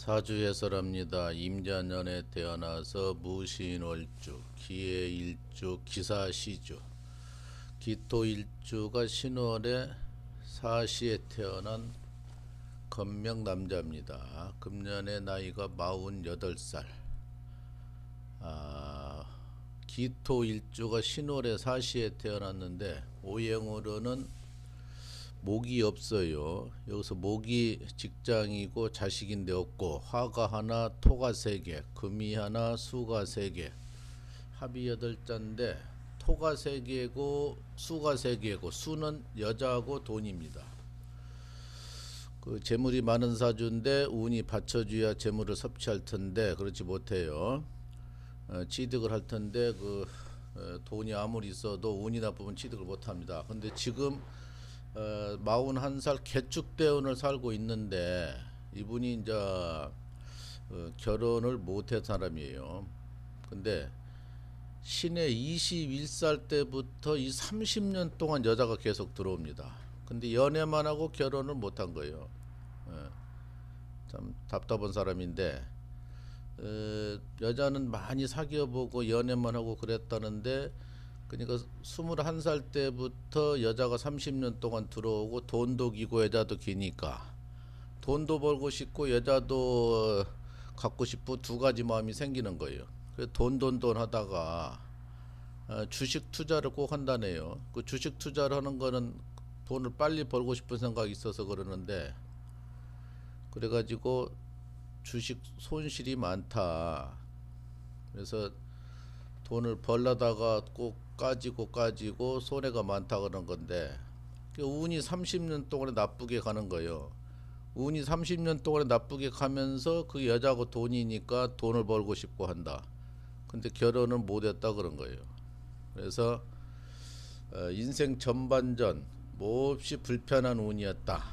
사주해설합니다. 임자년에 태어나서 무신월주, 기해일주, 기사시주, 기토일주가 신월에 사시에 태어난 건명 남자입니다. 금년의 나이가 48살. 기토일주가 신월에 사시에 태어났는데 오행으로는 목이 없어요. 여기서 목이 직장이고 자식인데 없고, 화가 하나, 토가 3개, 금이 하나, 수가 3개, 합이 8자인데 토가 3개고 수가 3개고, 수는 여자하고 돈입니다. 그 재물이 많은 사주인데 운이 받쳐줘야 재물을 섭취할 텐데 그렇지 못해요. 취득을 할 텐데 돈이 아무리 있어도 운이 나쁘면 취득을 못합니다. 근데 지금 41살 개축대운을 살고 있는데 이분이 이제 결혼을 못한 사람이에요. 근데 신의 21살 때부터 이 30년 동안 여자가 계속 들어옵니다. 근데 연애만 하고 결혼을 못한 거예요. 참 답답한 사람인데, 여자는 많이 사귀어보고 연애만 하고 그랬다는데, 그러니까 21살 때부터 여자가 30년 동안 들어오고 돈도 기고 여자도 기니까 돈도 벌고 싶고 여자도 갖고 싶고 두 가지 마음이 생기는 거예요. 그래서 돈 하다가 주식 투자를 꼭 한다네요. 그 주식 투자를 하는 거는 돈을 빨리 벌고 싶은 생각이 있어서 그러는데, 그래가지고 주식 손실이 많다. 그래서 돈을 벌려다가 꼭 까지고 손해가 많다 그런 건데, 운이 30년 동안에 나쁘게 가는 거예요. 운이 30년 동안에 나쁘게 가면서 그 여자하고 돈이니까 돈을 벌고 싶고 한다. 근데 결혼을 못했다 그런 거예요. 그래서 인생 전반전 몹시 불편한 운이었다.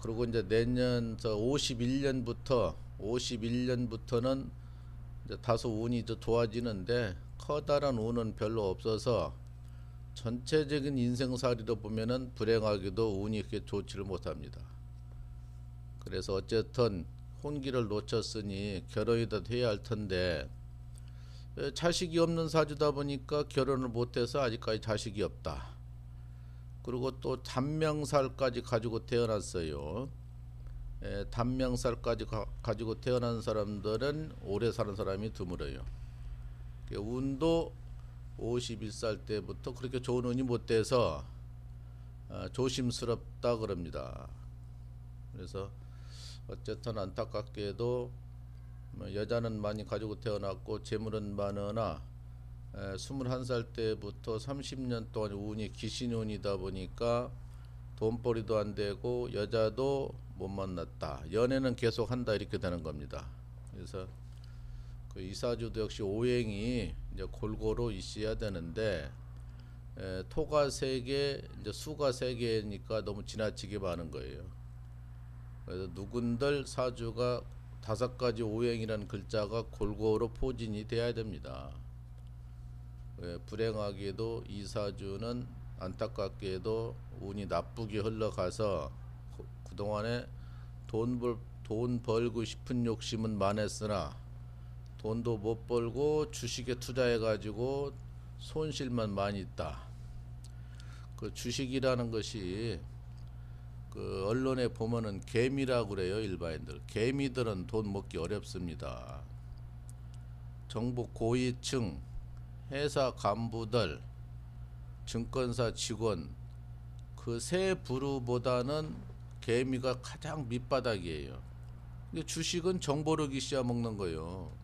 그리고 이제 내년 51년부터는 이제 다소 운이 더 좋아지는데, 커다란 운은 별로 없어서 전체적인 인생살이로 보면은 불행하게도 운이 그렇게 좋지를 못합니다. 그래서 어쨌든 혼기를 놓쳤으니 결혼이라도 해야 할 텐데, 자식이 없는 사주다 보니까 결혼을 못해서 아직까지 자식이 없다. 그리고 또 단명살까지 가지고 태어났어요. 단명살까지 가지고 태어난 사람들은 오래 사는 사람이 드물어요. 운도 51살 때부터 그렇게 좋은 운이 못 돼서 조심스럽다 그럽니다. 그래서 어쨌든 안타깝게도 여자는 많이 가지고 태어났고 재물은 많으나 21살 때부터 30년 동안 운이 기신운이다 보니까 돈벌이도 안 되고 여자도 못 만났다. 연애는 계속 한다 이렇게 되는 겁니다. 그래서 그 이사주도 역시 오행이 이제 골고루 있어야 되는데, 토가 3개, 이제 수가 3개니까 너무 지나치게 많은 거예요. 그래서 누군들 사주가 5가지 오행이라는 글자가 골고루 포진이 돼야 됩니다. 불행하게도 이 사주는 안타깝게도 운이 나쁘게 흘러가서 그동안에 돈 벌고 싶은 욕심은 많았으나 돈도 못 벌고 주식에 투자해 가지고 손실만 많이 있다. 그 주식이라는 것이 그 언론에 보면은 개미라고 그래요. 일반인들 개미들은 돈 먹기 어렵습니다. 정부 고위층, 회사 간부들, 증권사 직원, 그 세 부류보다는 개미가 가장 밑바닥이에요. 주식은 정보력이 씌워 먹는 거예요.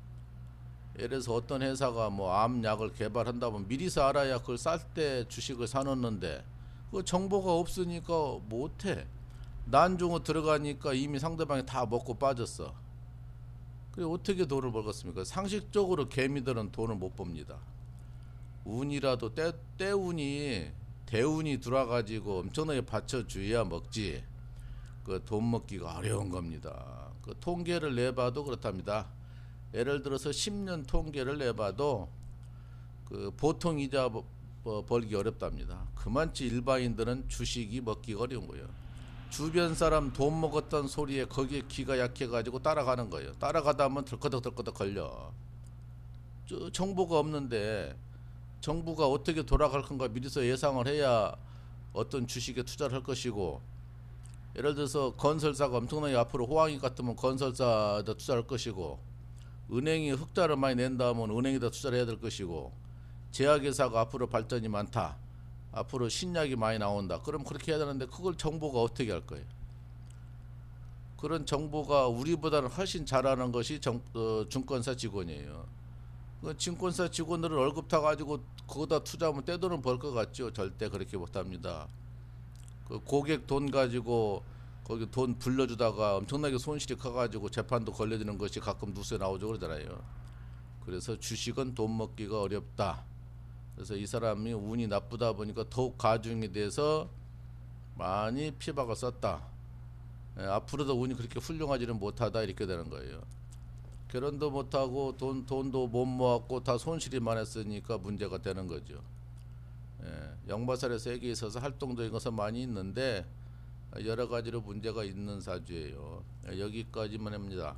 예를 들어서 어떤 회사가 뭐 암약을 개발한다면 미리서 알아야 그걸 쌀 때 주식을 사놓는데, 그 정보가 없으니까 못해. 난중에 들어가니까 이미 상대방이 다 먹고 빠졌어. 그래 어떻게 돈을 벌겠습니까? 상식적으로 개미들은 돈을 못 법니다. 운이라도 때운이 대운이 들어와가지고 엄청나게 받쳐줘야 먹지. 그 돈 먹기가 어려운 겁니다. 그 통계를 내봐도 그렇답니다. 예를 들어서 10년 통계를 내봐도 그 보통 이자 벌기 어렵답니다. 그만치 일반인들은 주식이 먹기가 어려운 거예요. 주변 사람 돈 먹었던 소리에 거기에 귀가 약해가지고 따라가는 거예요. 따라가다 보면 덜커덕 걸려. 정보가 없는데 정부가 어떻게 돌아갈 건가 미리서 예상을 해야 어떤 주식에 투자를 할 것이고, 예를 들어서 건설사가 엄청나게 앞으로 호황이 같으면 건설사에다 투자할 것이고, 은행이 흑자를 많이 낸다면 은행에다 투자를 해야 될 것이고, 제약회사가 앞으로 발전이 많다, 앞으로 신약이 많이 나온다, 그럼 그렇게 해야 되는데 그걸 정부가 어떻게 할 거예요? 그런 정보가 우리보다는 훨씬 잘하는 것이 증권사 직원이에요. 그 증권사 직원들은 월급 타가지고 그거다 투자하면 떼돈은 벌 것 같죠? 절대 그렇게 못합니다. 그 고객 돈 가지고 거기 돈 불려주다가 엄청나게 손실이 커가지고 재판도 걸려지는 것이 가끔 뉴스에 나오죠, 그러잖아요. 그래서 주식은 돈 먹기가 어렵다. 그래서 이 사람이 운이 나쁘다 보니까 더욱 가중이 돼서 많이 피박을 썼다. 앞으로도 운이 그렇게 훌륭하지는 못하다, 이렇게 되는 거예요. 결혼도 못하고 돈도 못 모았고 다 손실이 많았으니까 문제가 되는 거죠. 영마살의 세계에 있어서 활동적인 것은 많이 있는데 여러 가지로 문제가 있는 사주예요. 여기까지만 합니다.